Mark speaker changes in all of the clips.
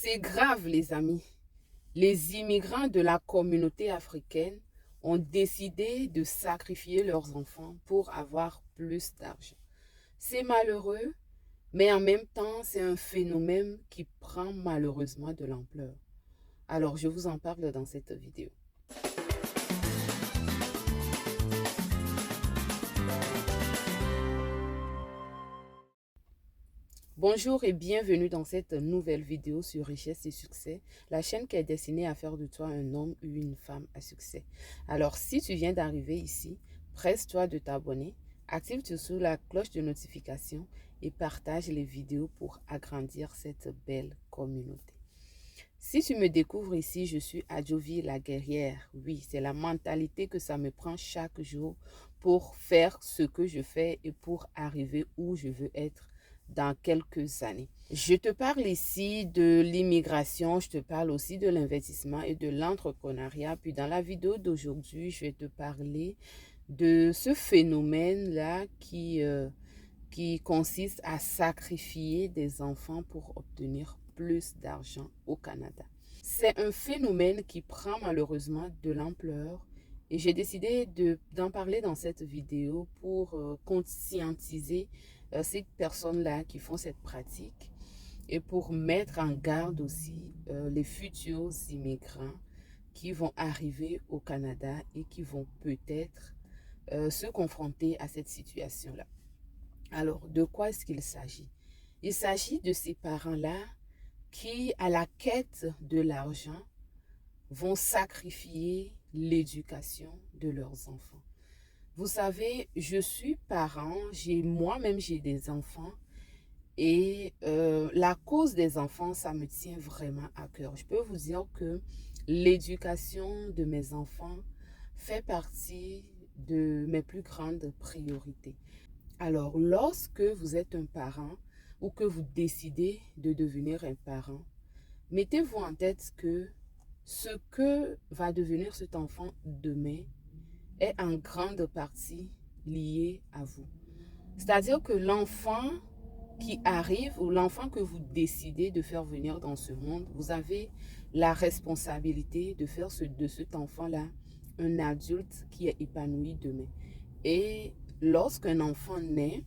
Speaker 1: C'est grave, les amis. Les immigrants de la communauté africaine ont décidé de sacrifier leurs enfants pour avoir plus d'argent. C'est malheureux, mais en même temps, c'est un phénomène qui prend malheureusement de l'ampleur. Alors, je vous en parle dans cette vidéo. Bonjour et bienvenue dans cette nouvelle vidéo sur Richesse et Succès, la chaîne qui est destinée à faire de toi un homme ou une femme à succès. Alors, si tu viens d'arriver ici, presse-toi de t'abonner, active surtout la cloche de notification et partage les vidéos pour agrandir cette belle communauté. Si tu me découvres ici, je suis Adjovi la guerrière. Oui, c'est la mentalité que ça me prend chaque jour pour faire ce que je fais et pour arriver où je veux être dans quelques années. Je te parle ici de l'immigration, je te parle aussi de l'investissement et de l'entrepreneuriat. Puis dans la vidéo d'aujourd'hui, je vais te parler de ce phénomène-là qui consiste à sacrifier des enfants pour obtenir plus d'argent au Canada. C'est un phénomène qui prend malheureusement de l'ampleur et j'ai décidé d'en parler dans cette vidéo pour conscientiser ces personnes-là qui font cette pratique et pour mettre en garde aussi les futurs immigrants qui vont arriver au Canada et qui vont peut-être se confronter à cette situation-là. Alors, de quoi est-ce qu'il s'agit? Il s'agit de ces parents-là qui, à la quête de l'argent, vont sacrifier l'éducation de leurs enfants. Vous savez, je suis parent, moi-même j'ai des enfants et la cause des enfants, ça me tient vraiment à cœur. Je peux vous dire que l'éducation de mes enfants fait partie de mes plus grandes priorités. Alors, lorsque vous êtes un parent ou que vous décidez de devenir un parent, mettez-vous en tête que ce que va devenir cet enfant demain est en grande partie lié à vous. C'est-à-dire que l'enfant qui arrive ou l'enfant que vous décidez de faire venir dans ce monde, vous avez la responsabilité de faire de cet enfant-là un adulte qui est épanoui demain. Et lorsqu'un enfant naît,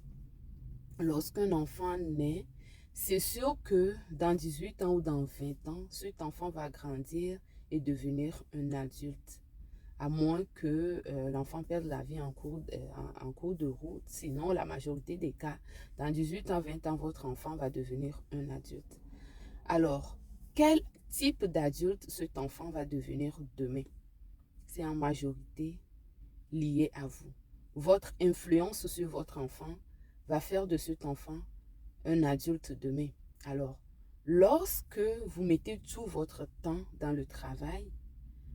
Speaker 1: c'est sûr que dans 18 ans ou dans 20 ans, cet enfant va grandir et devenir un adulte. À moins que l'enfant perde la vie en cours de route. Sinon, la majorité des cas, dans 18 ans, 20 ans, votre enfant va devenir un adulte. Alors, quel type d'adulte cet enfant va devenir demain? C'est en majorité lié à vous. Votre influence sur votre enfant va faire de cet enfant un adulte demain. Alors, lorsque vous mettez tout votre temps dans le travail,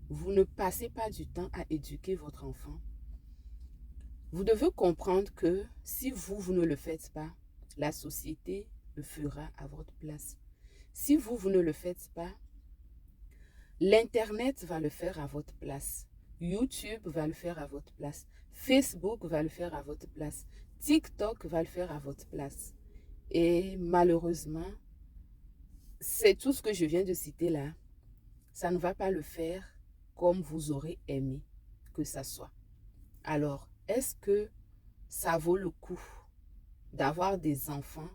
Speaker 1: vous ne passez pas du temps à éduquer votre enfant. Vous devez comprendre que si vous ne le faites pas, la société le fera à votre place. Si vous ne le faites pas, l'Internet va le faire à votre place. YouTube va le faire à votre place. Facebook va le faire à votre place. TikTok va le faire à votre place. Et malheureusement, c'est tout ce que je viens de citer là. Ça ne va pas le faire comme vous aurez aimé que ça soit. Alors, est-ce que ça vaut le coup d'avoir des enfants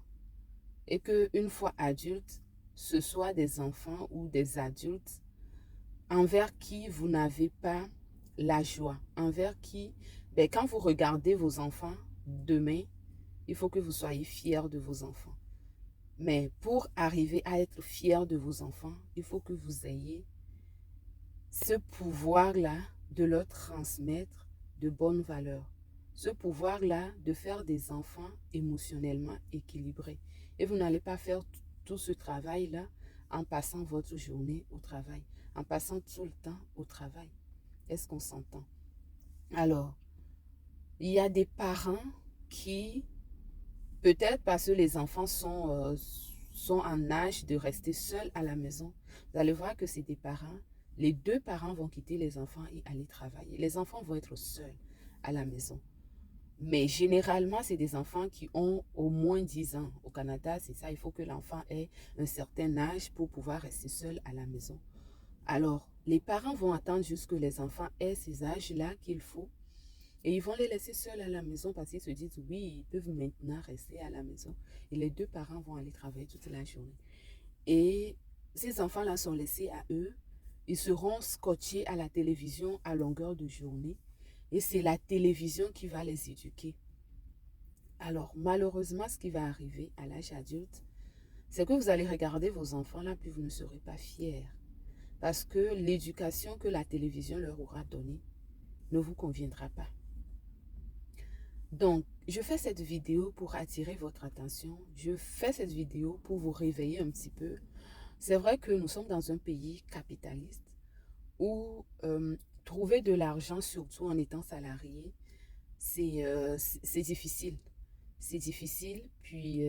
Speaker 1: et qu'une fois adultes, ce soit des enfants ou des adultes envers qui vous n'avez pas la joie, envers qui, quand vous regardez vos enfants demain, il faut que vous soyez fiers de vos enfants. Mais pour arriver à être fiers de vos enfants, il faut que vous ayez ce pouvoir-là de leur transmettre de bonnes valeurs. Ce pouvoir-là de faire des enfants émotionnellement équilibrés. Et vous n'allez pas faire tout ce travail-là en passant votre journée au travail, en passant tout le temps au travail. Est-ce qu'on s'entend? Alors, il y a des parents qui, peut-être parce que les enfants sont en âge de rester seuls à la maison, vous allez voir que c'est des parents. Les deux parents vont quitter les enfants et aller travailler. Les enfants vont être seuls à la maison. Mais généralement, c'est des enfants qui ont au moins 10 ans. Au Canada, c'est ça, il faut que l'enfant ait un certain âge pour pouvoir rester seul à la maison. Alors, les parents vont attendre jusque les enfants aient ces âges-là qu'il faut. Et ils vont les laisser seuls à la maison parce qu'ils se disent, oui, ils peuvent maintenant rester à la maison. Et les deux parents vont aller travailler toute la journée. Et ces enfants-là sont laissés à eux. Ils seront scotchés à la télévision à longueur de journée. Et c'est la télévision qui va les éduquer. Alors, malheureusement, ce qui va arriver à l'âge adulte, c'est que vous allez regarder vos enfants là, puis vous ne serez pas fiers. Parce que l'éducation que la télévision leur aura donnée ne vous conviendra pas. Donc, je fais cette vidéo pour attirer votre attention. Je fais cette vidéo pour vous réveiller un petit peu. C'est vrai que nous sommes dans un pays capitaliste où trouver de l'argent, surtout en étant salarié, c'est difficile. C'est difficile, puis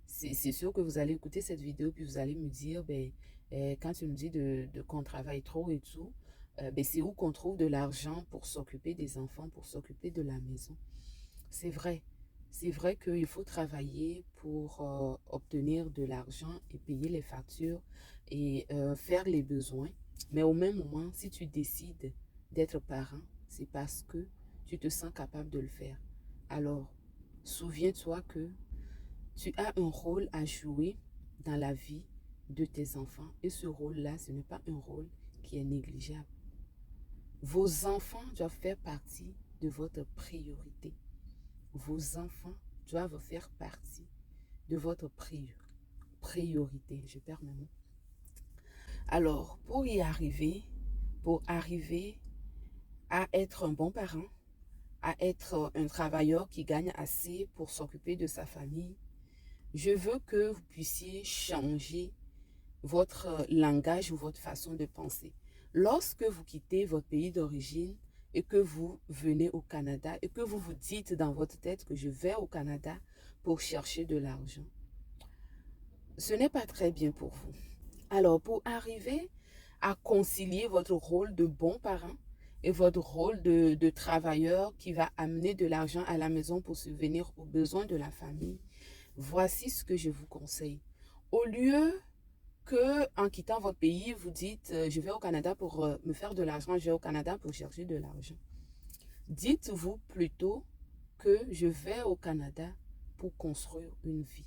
Speaker 1: c'est sûr que vous allez écouter cette vidéo, puis vous allez me dire, ben, quand tu me dis qu'on travaille trop et tout, ben, c'est où qu'on trouve de l'argent pour s'occuper des enfants, pour s'occuper de la maison. C'est vrai. C'est vrai qu'il faut travailler pour obtenir de l'argent et payer les factures et faire les besoins. Mais au même moment, si tu décides d'être parent, c'est parce que tu te sens capable de le faire. Alors, souviens-toi que tu as un rôle à jouer dans la vie de tes enfants. Et ce rôle-là, ce n'est pas un rôle qui est négligeable. Vos enfants doivent faire partie de votre priorité. Vos enfants doivent faire partie de votre priorité. Je perds mes mots. Alors, pour arriver à être un bon parent, à être un travailleur qui gagne assez pour s'occuper de sa famille, je veux que vous puissiez changer votre langage ou votre façon de penser. Lorsque vous quittez votre pays d'origine et que vous venez au Canada et que vous vous dites dans votre tête que je vais au Canada pour chercher de l'argent, ce n'est pas très bien pour vous. Alors, pour arriver à concilier votre rôle de bon parent et votre rôle de travailleur qui va amener de l'argent à la maison pour subvenir aux besoins de la famille, voici ce que je vous conseille. Au lieu que en quittant votre pays, vous dites je vais au Canada pour me faire de l'argent, je vais au Canada pour chercher de l'argent. Dites-vous plutôt que je vais au Canada pour construire une vie.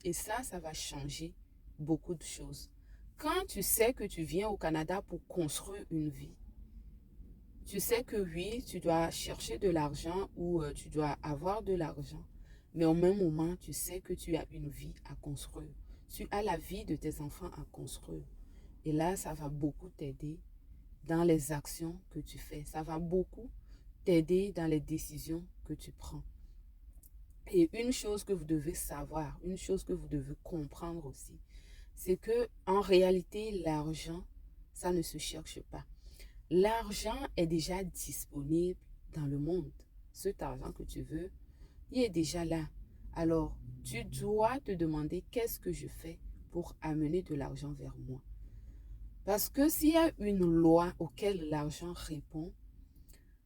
Speaker 1: Et ça va changer beaucoup de choses. Quand tu sais que tu viens au Canada pour construire une vie, tu sais que oui, tu dois chercher de l'argent ou tu dois avoir de l'argent, mais au même moment, tu sais que tu as une vie à construire. Tu as la vie de tes enfants à construire. Et là, ça va beaucoup t'aider dans les actions que tu fais. Ça va beaucoup t'aider dans les décisions que tu prends. Et une chose que vous devez savoir, une chose que vous devez comprendre aussi, c'est que en réalité, l'argent, ça ne se cherche pas. L'argent est déjà disponible dans le monde. Cet argent que tu veux, il est déjà là. Alors, tu dois te demander qu'est-ce que je fais pour amener de l'argent vers moi. Parce que s'il y a une loi auquel l'argent répond,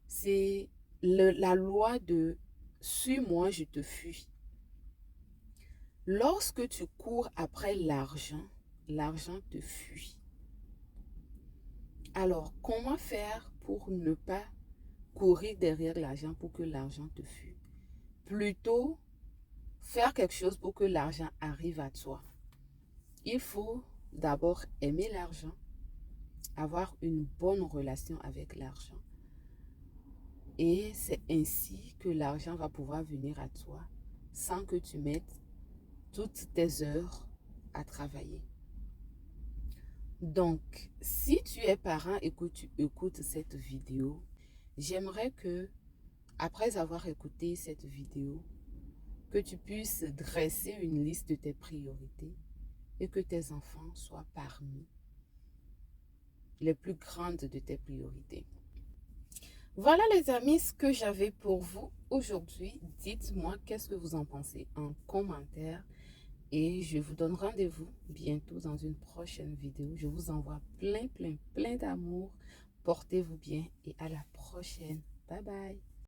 Speaker 1: c'est la loi de suis-moi, je te fuis. Lorsque tu cours après l'argent, l'argent te fuit. Alors, comment faire pour ne pas courir derrière l'argent pour que l'argent te fuit? Plutôt, faire quelque chose pour que l'argent arrive à toi. Il faut d'abord aimer l'argent, avoir une bonne relation avec l'argent. Et c'est ainsi que l'argent va pouvoir venir à toi sans que tu mettes toutes tes heures à travailler. Donc, si tu es parent et que tu écoutes cette vidéo, j'aimerais que, après avoir écouté cette vidéo, que tu puisses dresser une liste de tes priorités et que tes enfants soient parmi les plus grandes de tes priorités. Voilà les amis, ce que j'avais pour vous aujourd'hui. Dites-moi qu'est-ce que vous en pensez en commentaire. Et je vous donne rendez-vous bientôt dans une prochaine vidéo. Je vous envoie plein d'amour. Portez-vous bien et à la prochaine. Bye bye.